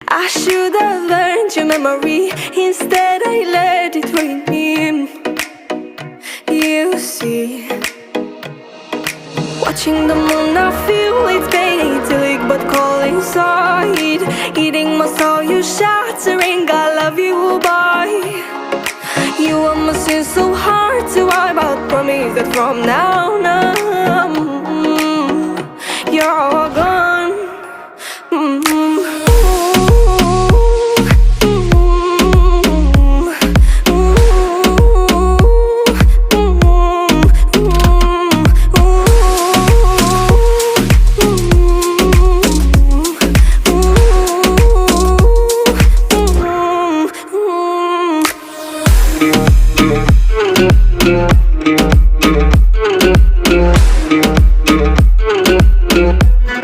I should have learned your memory, instead I let it drain me. You see, watching the moon I feel it's painting, but cold inside. Eating my soul, you shattering, I love you, boy. You are my sin so hard to wipe out. Promise that from now on you're all gone.